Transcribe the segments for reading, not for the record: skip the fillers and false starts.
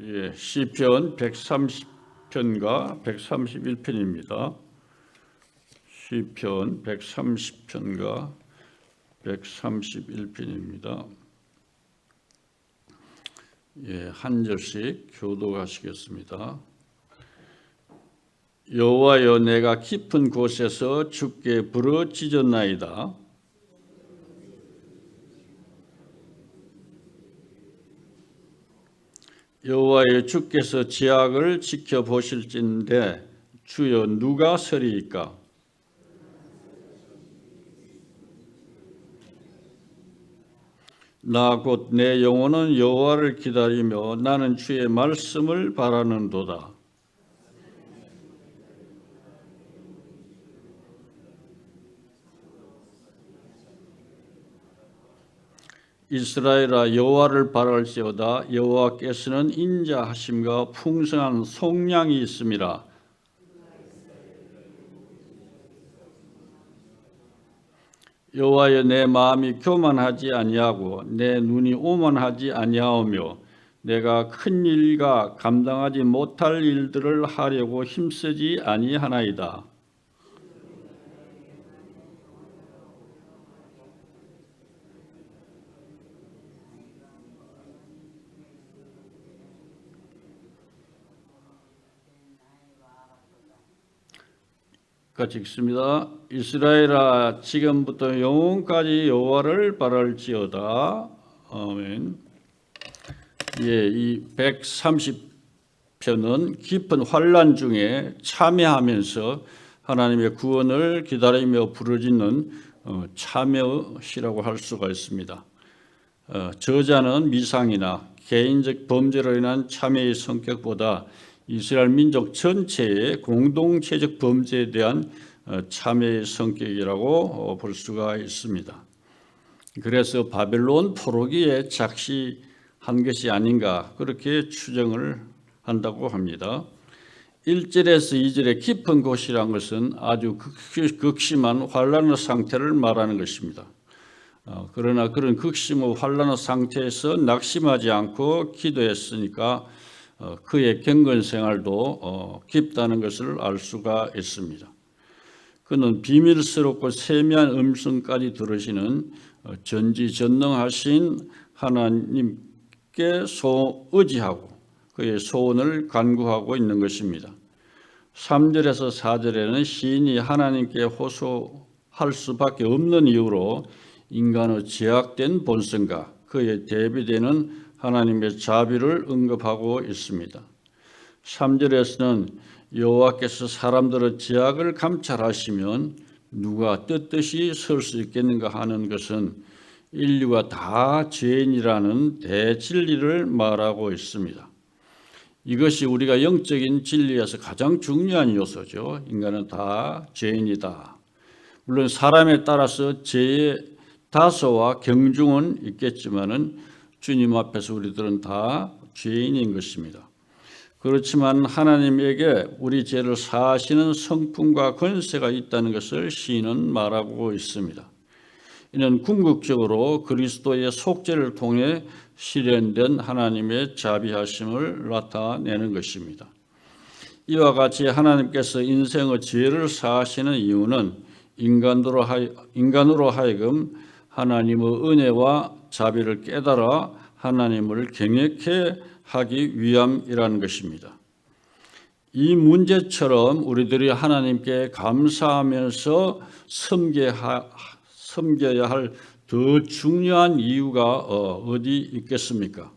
시편 130편과 131편입니다. 시편 130편과 131편입니다. 한 절씩 교독하시겠습니다. 여호와여, 내가 깊은 곳에서 주께 부르짖었나이다. 여호와여, 주께서 지악을 지켜보실진대 주여 누가 서리이까? 나 곧 내 영혼은 여호와를 기다리며 나는 주의 말씀을 바라는도다. 이스라엘아, 여호와를 바랄지어다. 여호와께서는 인자하심과 풍성한 속량이 있음이라. 여호와여, 내 마음이 교만하지 아니하고 내 눈이 오만하지 아니하오며 내가 큰 일과 감당하지 못할 일들을 하려고 힘쓰지 아니하나이다. 같이 읽습니다. 이스라엘아, 지금부터 영원까지 여호와를 바랄지어다. 아멘. 이 130편은 깊은 환난 중에 참회하면서 하나님의 구원을 기다리며 부르짖는 참회시라고 할 수가 있습니다. 저자는 미상이나 개인적 범죄로 인한 참회의 성격보다 이스라엘 민족 전체의 공동체적 범죄에 대한 참회의 성격이라고 볼 수가 있습니다. 그래서 바벨론 포로기에 작시한 것이 아닌가 그렇게 추정을 한다고 합니다. 1절에서 2절의 깊은 곳이란 것은 아주 극심한 환난의 상태를 말하는 것입니다. 그러나 그런 극심한 환난의 상태에서 낙심하지 않고 기도했으니까 그의 경건 생활도 깊다는 것을 알 수가 있습니다. 그는 비밀스럽고 세미한 음성까지 들으시는 전지전능하신 하나님께 의지하고 그의 소원을 간구하고 있는 것입니다. 3절에서 4절에는 시인이 하나님께 호소할 수밖에 없는 이유로 인간의 제약된 본성과 그에 대비되는 하나님의 자비를 언급하고 있습니다. 3절에서는 여호와께서 사람들의 제약을 감찰하시면 누가 떳떳이 설 수 있겠는가 하는 것은 인류가 다 죄인이라는 대진리를 말하고 있습니다. 이것이 우리가 영적인 진리에서 가장 중요한 요소죠. 인간은 다 죄인이다. 물론 사람에 따라서 죄의 다소와 경중은 있겠지만은 주님 앞에서 우리들은 다 죄인인 것입니다. 그렇지만 하나님에게 우리 죄를 사하시는 성품과 권세가 있다는 것을 시인은 말하고 있습니다. 이는 궁극적으로 그리스도의 속죄를 통해 실현된 하나님의 자비하심을 나타내는 것입니다. 이와 같이 하나님께서 인생의 죄를 사하시는 이유는 인간으로 하여금 하나님의 은혜와 자비를 깨달아 하나님을 경외케 하기 위함이라는 것입니다. 이 문제처럼 우리들이 하나님께 감사하면서 섬겨야 할 더 중요한 이유가 어디 있겠습니까?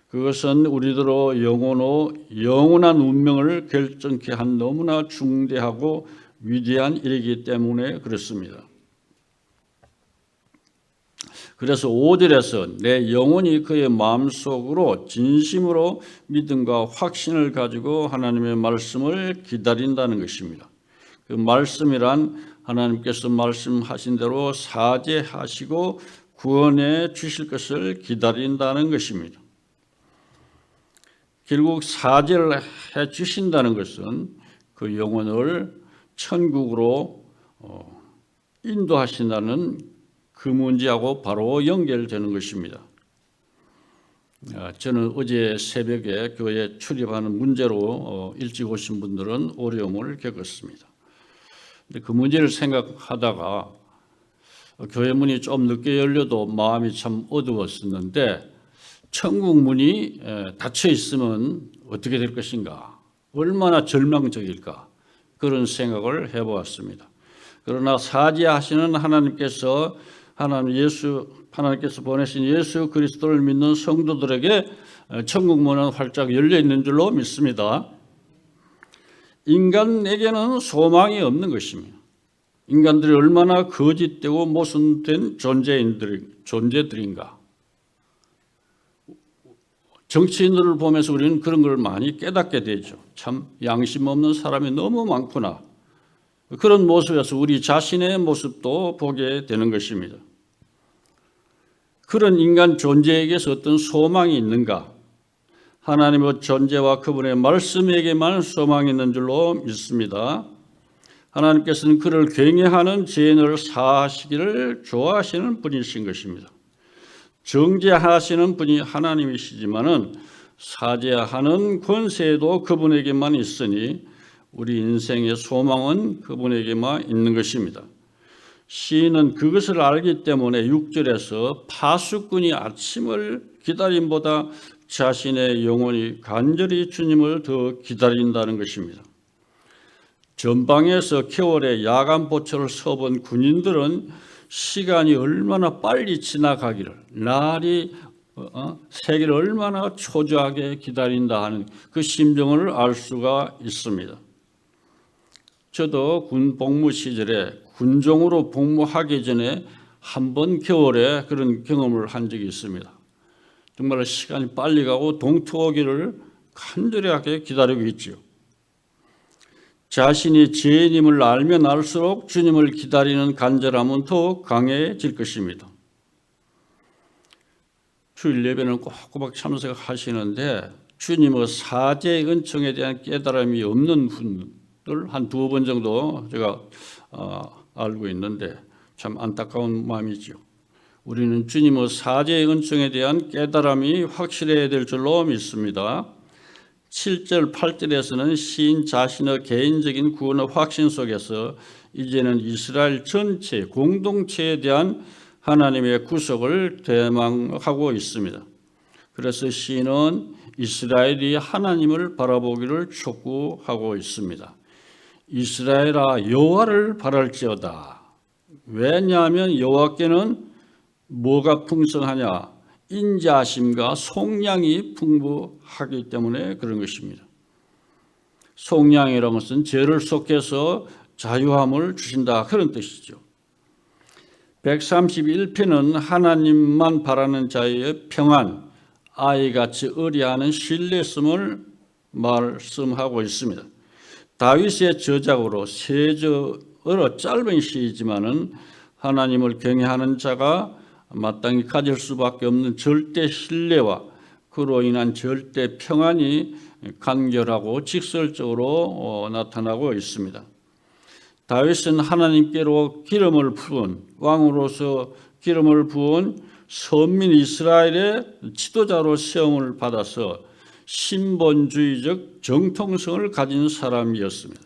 그것은 우리들의 영원한 운명을 결정케 한 너무나 중대하고 위대한 일이기 때문에 그렇습니다. 그래서 5절에서 내 영혼이 그의 마음속으로 진심으로 믿음과 확신을 가지고 하나님의 말씀을 기다린다는 것입니다. 그 말씀이란 하나님께서 말씀하신 대로 사죄하시고 구원해 주실 것을 기다린다는 것입니다. 결국 사죄를 해 주신다는 것은 그 영혼을 천국으로 인도하신다는 그 문제하고 바로 연결되는 것입니다. 저는 어제 새벽에 교회 출입하는 문제로 일찍 오신 분들은 어려움을 겪었습니다. 근데 그 문제를 생각하다가 교회 문이 좀 늦게 열려도 마음이 참 어두웠었는데 천국 문이 닫혀 있으면 어떻게 될 것인가? 얼마나 절망적일까? 그런 생각을 해보았습니다. 그러나 사지하시는 하나님께서 보내신 예수 그리스도를 믿는 성도들에게 천국 문은 활짝 열려 있는 줄로 믿습니다. 인간에게는 소망이 없는 것입니다. 인간들이 얼마나 거짓되고 모순된 존재들인가. 정치인들을 보면서 우리는 그런 걸 많이 깨닫게 되죠. 참 양심 없는 사람이 너무 많구나. 그런 모습에서 우리 자신의 모습도 보게 되는 것입니다. 그런 인간 존재에게서 어떤 소망이 있는가? 하나님의 존재와 그분의 말씀에게만 소망이 있는 줄로 믿습니다. 하나님께서는 그를 경외하는 죄인을 사하시기를 좋아하시는 분이신 것입니다. 정죄하시는 분이 하나님이시지만은 사죄하는 권세도 그분에게만 있으니 우리 인생의 소망은 그분에게만 있는 것입니다. 시인은 그것을 알기 때문에 6절에서 파수꾼이 아침을 기다림보다 자신의 영혼이 간절히 주님을 더 기다린다는 것입니다. 전방에서 겨울에 야간 보초를 서본 군인들은 시간이 얼마나 빨리 지나가기를, 날이 새기를 얼마나 초조하게 기다린다 하는 그 심정을 알 수가 있습니다. 저도 군 복무 시절에 군종으로 복무하기 전에 한 번 겨울에 그런 경험을 한 적이 있습니다. 정말 시간이 빨리 가고 동투 오기를 간절하게 기다리고 있지요. 자신이 죄인임을 알면 알수록 주님을 기다리는 간절함은 더 강해질 것입니다. 주일 예배는 꼬박꼬박 참석하시는데 주님의 사죄의 은총에 대한 깨달음이 없는 분들 한 2번 정도 제가 알고 있는데 참 안타까운 마음이죠. 우리는 주님의 사죄의 은총에 대한 깨달음이 확실해야 될 줄로 믿습니다. 7절, 8절에서는 시인 자신의 개인적인 구원의 확신 속에서 이제는 이스라엘 전체 공동체에 대한 하나님의 구속을 대망하고 있습니다. 그래서 시인은 이스라엘이 하나님을 바라보기를 촉구하고 있습니다. 이스라엘아 여호와를 바랄지어다. 왜냐하면 여호와께는 뭐가 풍성하냐? 인자하심과 속량이 풍부하기 때문에 그런 것입니다. 속량이라는 것은 죄를 속해서 자유함을 주신다 그런 뜻이죠. 131편은 하나님만 바라는 자의 평안, 아이같이 의리하는 신뢰성을 말씀하고 있습니다. 다윗의 저작으로 세저어로 짧은 시이지만은 하나님을 경외하는 자가 마땅히 가질 수밖에 없는 절대 신뢰와 그로 인한 절대 평안이 간결하고 직설적으로 나타나고 있습니다. 다윗은 하나님께로 왕으로서 기름을 부은 선민 이스라엘의 지도자로 세움을 받아서 신본주의적 정통성을 가진 사람이었습니다.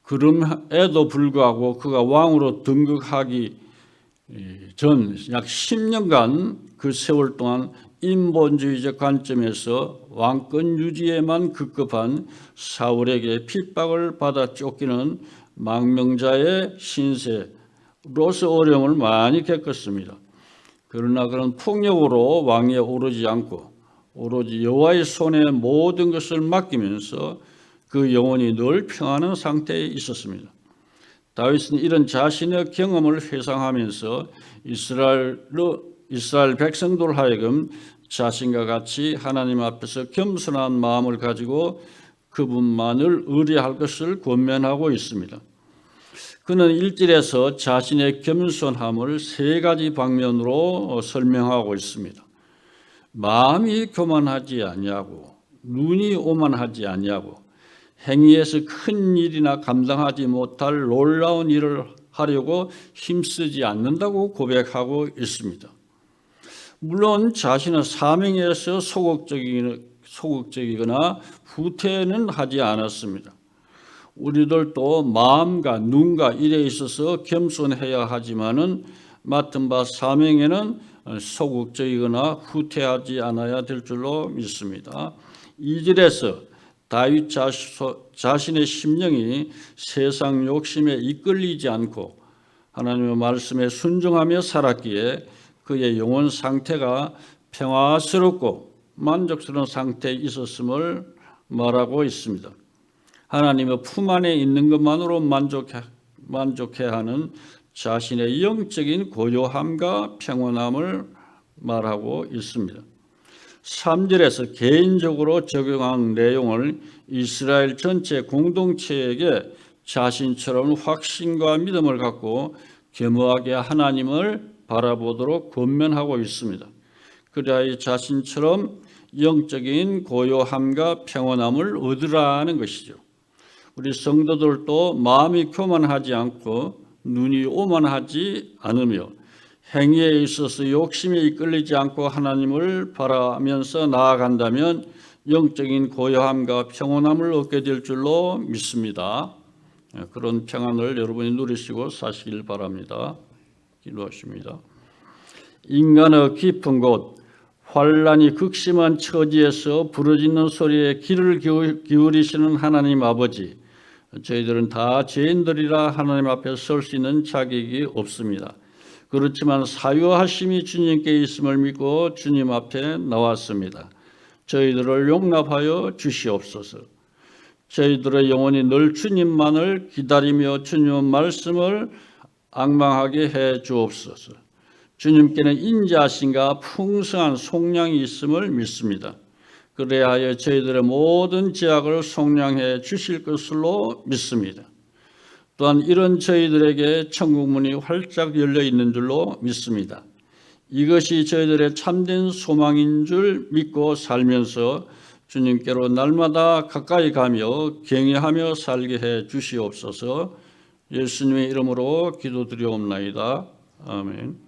그럼에도 불구하고 그가 왕으로 등극하기 전 약 10년간 그 세월 동안 인본주의적 관점에서 왕권 유지에만 급급한 사울에게 핍박을 받아 쫓기는 망명자의 신세로서 어려움을 많이 겪었습니다. 그러나 그런 폭력으로 왕위에 오르지 않고 오로지 여호와의 손에 모든 것을 맡기면서 그 영혼이 늘 평안한 상태에 있었습니다. 다윗은 이런 자신의 경험을 회상하면서 이스라엘 백성들 하여금 자신과 같이 하나님 앞에서 겸손한 마음을 가지고 그분만을 의뢰할 것을 권면하고 있습니다. 그는 1절에서 자신의 겸손함을 3가지 방면으로 설명하고 있습니다. 마음이 교만하지 아니하고 눈이 오만하지 아니하고 행위에서 큰 일이나 감당하지 못할 놀라운 일을 하려고 힘쓰지 않는다고 고백하고 있습니다. 물론 자신의 사명에서 소극적이거나 후퇴는 하지 않았습니다. 우리들도 마음과 눈과 일에 있어서 겸손해야 하지만은 맡은 바 사명에는 소극적이거나 후퇴하지 않아야 될 줄로 믿습니다. 2절에서 다윗 자신의 심령이 세상 욕심에 이끌리지 않고 하나님의 말씀에 순종하며 살았기에 그의 영혼 상태가 평화스럽고 만족스러운 상태에 있었음을 말하고 있습니다. 하나님의 품 안에 있는 것만으로 만족해야 하는 자신의 영적인 고요함과 평온함을 말하고 있습니다. 3절에서 개인적으로 적용한 내용을 이스라엘 전체 공동체에게 자신처럼 확신과 믿음을 갖고 겸허하게 하나님을 바라보도록 권면하고 있습니다. 그래야 자신처럼 영적인 고요함과 평온함을 얻으라는 것이죠. 우리 성도들도 마음이 교만하지 않고 눈이 오만하지 않으며 행위에 있어서 욕심에 이끌리지 않고 하나님을 바라면서 나아간다면 영적인 고요함과 평온함을 얻게 될 줄로 믿습니다. 그런 평안을 여러분이 누리시고 사시길 바랍니다. 기도하십니다. 인간의 깊은 곳, 환난이 극심한 처지에서 부르짖는 소리에 귀를 기울이시는 하나님 아버지, 저희들은 다 죄인들이라 하나님 앞에 설 수 있는 자격이 없습니다. 그렇지만 사유하심이 주님께 있음을 믿고 주님 앞에 나왔습니다. 저희들을 용납하여 주시옵소서. 저희들의 영혼이 늘 주님만을 기다리며 주님의 말씀을 앙망하게 해 주옵소서. 주님께는 인자하심과 풍성한 속량이 있음을 믿습니다. 그래야 하여 저희들의 모든 죄악을 속량해 주실 것으로 믿습니다. 또한 이런 저희들에게 천국문이 활짝 열려 있는 줄로 믿습니다. 이것이 저희들의 참된 소망인 줄 믿고 살면서 주님께로 날마다 가까이 가며 경외하며 살게 해 주시옵소서. 예수님의 이름으로 기도드리옵나이다. 아멘.